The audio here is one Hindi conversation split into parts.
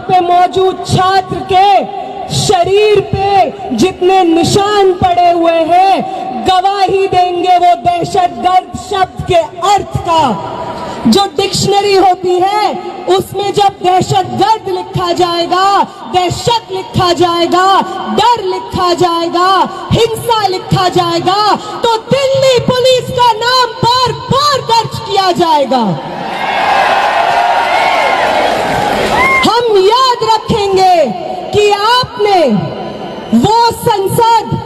पे मौजूद छात्र के शरीर पे जितने निशान पड़े हुए हैं गवाही देंगे वो दहशतगर्द शब्द के अर्थ का। जो डिक्शनरी होती है उसमें जब दहशतगर्द लिखा जाएगा, दहशत लिखा जाएगा, डर लिखा जाएगा, हिंसा लिखा जाएगा तो दिल्ली पुलिस का नाम बार बार दर्ज किया जाएगा। हम याद रखेंगे कि आपने वो संसद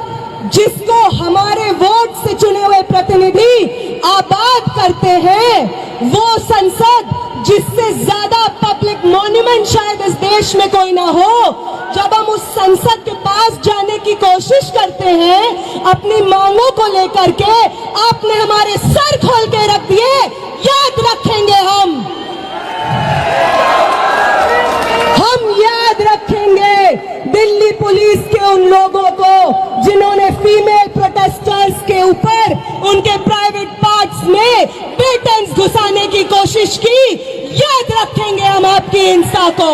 जिसको हमारे वोट से चुने हुए प्रतिनिधि आबाद करते हैं, वो संसद जिससे ज्यादा पब्लिक मॉन्यूमेंट शायद इस देश में कोई ना हो, जब हम उस संसद के पास जाने की कोशिश करते हैं अपनी मांगों को लेकर के, आपने हमारे सर खोल के रख दिए। याद रखेंगे हम याद रखेंगे दिल्ली पुलिस के उन लोगों को जिन्होंने फीमेल प्रोटेस्टर्स के ऊपर उनके प्राइवेट पार्ट्स में बेटन्स घुसाने की कोशिश की। याद रखेंगे हम आपकी हिंसा को।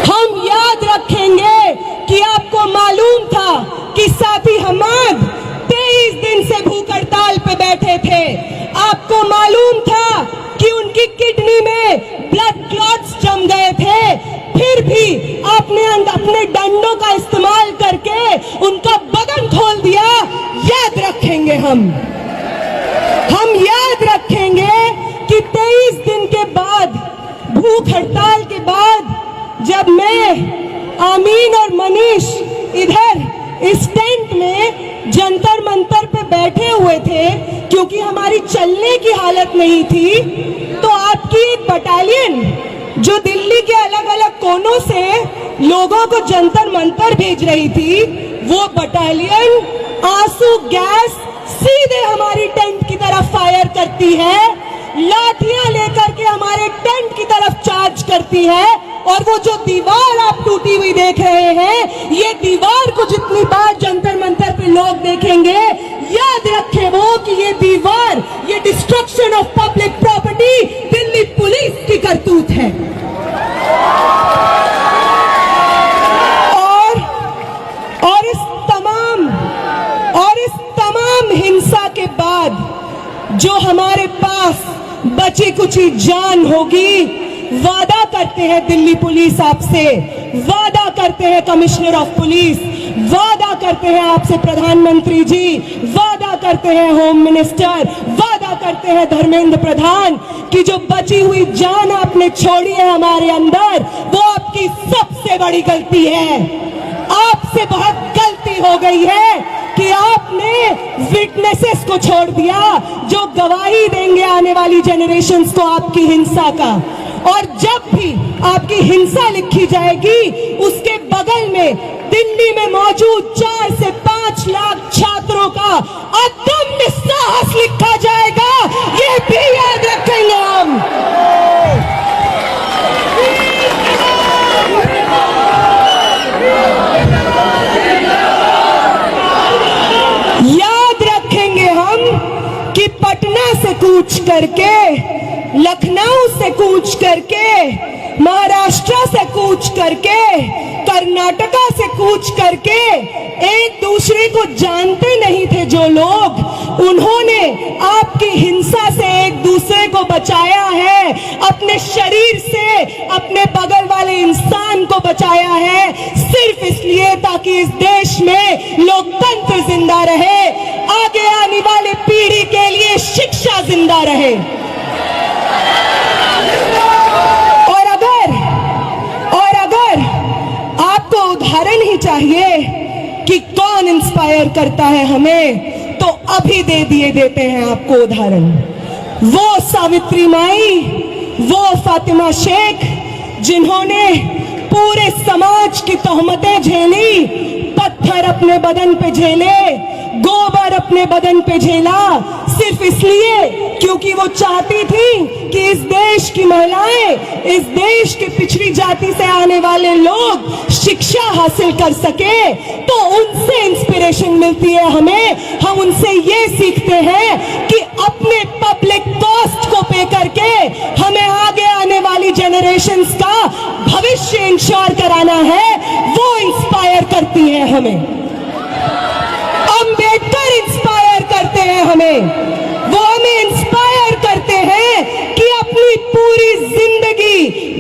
हम याद रखेंगे कि आपको मालूम था कि साथी हमाद 23 दिन से भूख हड़ताल पे बैठे थे। आपको मालूम था कि उनकी किडनी में ब्लड क्लॉट्स जम गए थे, फिर भी आपने अपने डंडों का इस्तेमाल करके उनका बदन खोल दिया। याद रखेंगे हम याद रखेंगे कि 23 दिन के बाद, भूख हड़ताल के बाद, जब मैं, आमीन और मनीष इधर इस टेंट में जंतर मंतर पे बैठे हुए थे क्योंकि हमारी चलने की हालत नहीं थी, तो आपकी एक बटालियन जो दिल्ली के अलग अलग कोनों से लोगों को जंतर मंतर भेज रही थी, वो बटालियन आंसू गैस सीधे हमारी टेंट की तरफ फायर करती है, लाठियां लेकर के हमारे टेंट की तरफ चार्ज करती है। और वो जो दीवार आप टूटी हुई देख रहे हैं, ये दीवार को जितनी बार जंतर मंतर पे लोग देखेंगे, याद रखें वो कि ये दीवार, ये destruction of public property Delhi police की करतूत है। और इस तमाम हिंसा के बाद जो हमारे पास बची कुची जान होगी, वादा करते हैं दिल्ली पुलिस आपसे, वादा करते हैं कमिश्नर ऑफ पुलिस, वादा करते हैं आपसे प्रधानमंत्री जी, वादा करते हैं होम मिनिस्टर, वादा करते हैं धर्मेंद्र प्रधान कि जो बची हुई जान आपने छोड़ी है हमारे अंदर, वो आपकी सबसे बड़ी गलती है। आपसे बहुत गलती हो गई है कि आपने विटनेसेस को छोड़ दिया जो गवाही देंगे आने वाली जनरेशंस को आपकी हिंसा का। और जब भी आपकी हिंसा लिखी जाएगी, उसके बगल में दिल्ली में मौजूद 4 से 5 लाख छात्रों का अदम्य साहस लिखा जाएगा। ये भी याद रखेंगे हम। याद रखेंगे हम कि पटना से कूच करके, लखनऊ से कूच करके, महाराष्ट्र से कूच करके, कर्नाटका से कूच करके एक दूसरे को जानते नहीं थे जो लोग, उन्होंने आपकी हिंसा से एक दूसरे को बचाया है, अपने शरीर से अपने बगल वाले इंसान को बचाया है, सिर्फ इसलिए ताकि इस देश में लोकतंत्र जिंदा रहे, आगे आने वाले पीढ़ी के लिए शिक्षा जिंदा रहे। और अगर आपको उदाहरण ही चाहिए कि कौन इंस्पायर करता है हमें, तो अभी देते हैं आपको उदाहरण। वो सावित्री माई, वो फातिमा शेख जिन्होंने पूरे समाज की तोहमतें झेली, पत्थर अपने बदन पे झेले, गोबर अपने बदन पे झेला, सिर्फ इसलिए क्योंकि वो चाहती थी कि इस देश की महिलाएं, इस देश के पिछड़ी जाति से आने वाले लोग शिक्षा हासिल कर सके। तो उनसे इंस्पिरेशन मिलती है हमें। हम उनसे ये सीखते हैं कि अपने पब्लिक कॉस्ट को पे करके हमें आगे आने वाली जनरेशन्स का भविष्य इंश्योर कराना है, वो इंस्पायर करती है हमें। अम्बेडकर इंस्पायर करते हैं हमें, वो हमें इंस्पायर करते हैं कि अपनी पूरी जिंदगी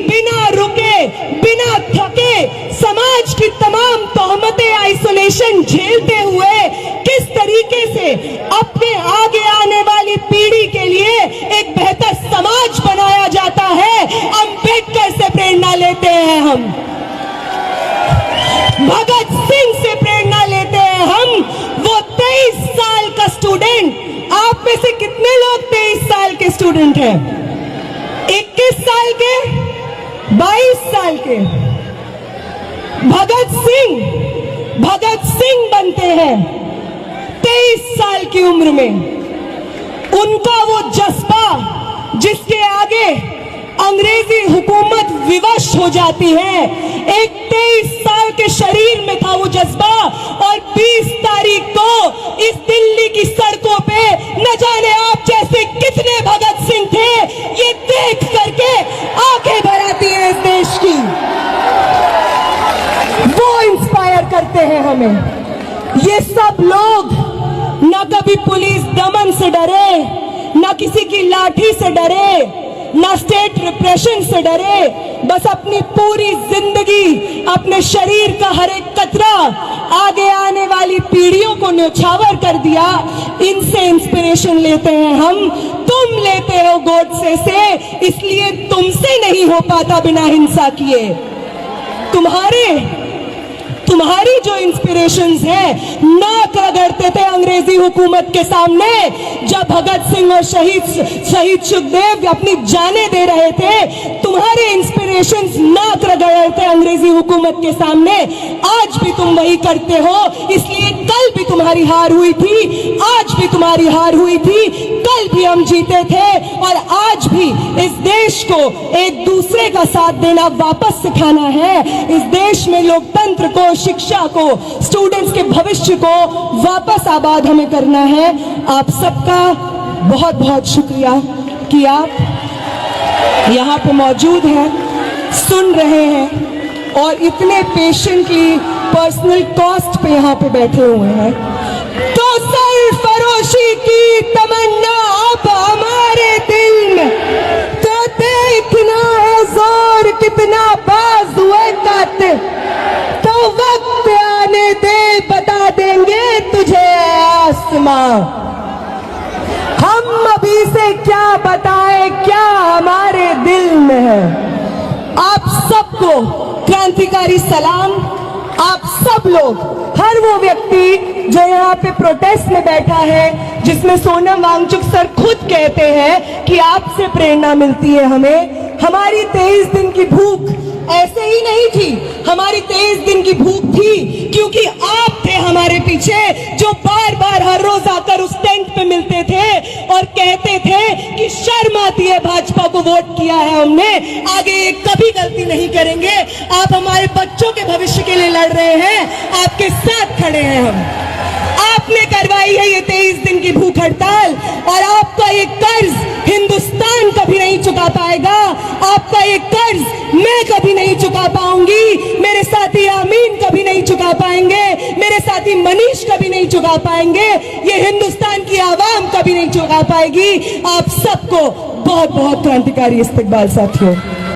बिना रुके, बिना थके, समाज की तमाम तोहमतें, आइसोलेशन झेलते हुए किस तरीके से अपने आगे आने वाली पीढ़ी के लिए एक बेहतर समाज बनाया जाता है, अम्बेडकर से प्रेरणा लेते हैं हम, भगत सिंह से प्रेरणा लेते हैं हम। वो 23 साल का स्टूडेंट, आप में से कितने लोग 23 साल के स्टूडेंट हैं? 21 साल के, 22 साल के। भगत सिंह बनते हैं 23 साल की उम्र में। उनका वो जज्बा जिसके आगे अंग्रेजी हुकूमत विवश हो जाती है, एक 23 साल के शरीर में था वो जज्बा, और 20 तारीख को इस दिल्ली की सड़कों पे न जाने आप जैसे कितने भगत सिंह थे, ये देख करके आंखें भर आती है इस देश की। वो इंस्पायर करते हैं हमें। ये सब लोग न कभी पुलिस दमन से डरे, न किसी की लाठी से डरे, ना स्टेट रिप्रेशन से डरे, बस अपनी पूरी जिंदगी, अपने शरीर का हर एक कतरा आगे आने वाली पीढ़ियों को न्यौछावर कर दिया। इनसे इंस्पिरेशन लेते हैं हम। तुम लेते हो गोडसे से, इसलिए तुमसे नहीं हो पाता बिना हिंसा किए। तुम्हारी जो इंस्पिरेशंस है, नाक रगड़ते थे अंग्रेजी हुकूमत के सामने जब भगत सिंह और शहीद सुखदेव अपनी जानें दे रहे थे। तुम्हारे इंस्पिरेशंस नाक रगड़ थे अंग्रेजी हुकूमत के सामने। आज भी तुम वही करते हो, इसलिए कल भी तुम्हारी हार हुई थी, आज भी तुम्हारी हार हुई थी, कल भी हम जीते थे, और आज भी इस देश को एक दूसरे का साथ देना वापस सिखाना है। इस देश में लोकतंत्र को, शिक्षा को, स्टूडेंट्स के भविष्य को वापस आबाद हमें करना है। आप सबका बहुत बहुत शुक्रिया कि आप यहाँ पे मौजूद हैं, सुन रहे हैं, और इतने पेशेंटली पर्सनल कॉस्ट पे यहाँ पे बैठे हुए हैं। तो सरफरोशी की तमन्ना अब हमारे दिल में, तो देखना है जोर कितना बाजुए कातिल, तो वक्त आने दे बता देंगे तुझे आसमां। हम अभी से क्या बताएं, क्या हमारे दिल में है। आप सबको क्रांतिकारी सलाम। आप सब लोग, हर वो व्यक्ति जो यहाँ पे प्रोटेस्ट में बैठा है, जिसमें सोनम वांगचुक सर खुद कहते हैं कि आपसे प्रेरणा मिलती है हमें। हमारी 23 दिन की भूख ऐसे ही नहीं थी, हमारी 23 दिन की भूख थी क्योंकि आप थे हमारे पीछे, जो बार बार हर रोज आकर उस टेंट पे मिलते थे और कहते थे कि शर्म आती है भाजपा को वोट किया है हमने, आगे ये कभी गलती नहीं करेंगे। आप हमारे बच्चों के भविष्य के लिए लड़ रहे हैं, आपके साथ खड़े हैं हम। आपने करवाई है ये 23 दिन की भूख हड़ताल, और आपका ये कर्ज हिंदुस्तान कभी नहीं चुका पाएगा। आपका ये कर्ज मैं कभी नहीं चुका पाऊंगी, मेरे साथी आमीन कभी नहीं चुका पाएंगे, मेरे साथी मनीष कभी नहीं चुका पाएंगे, ये हिंदुस्तान की आवाम कभी नहीं चुका पाएगी। आप सबको बहुत बहुत क्रांतिकारी इस्तकबाल साथियों।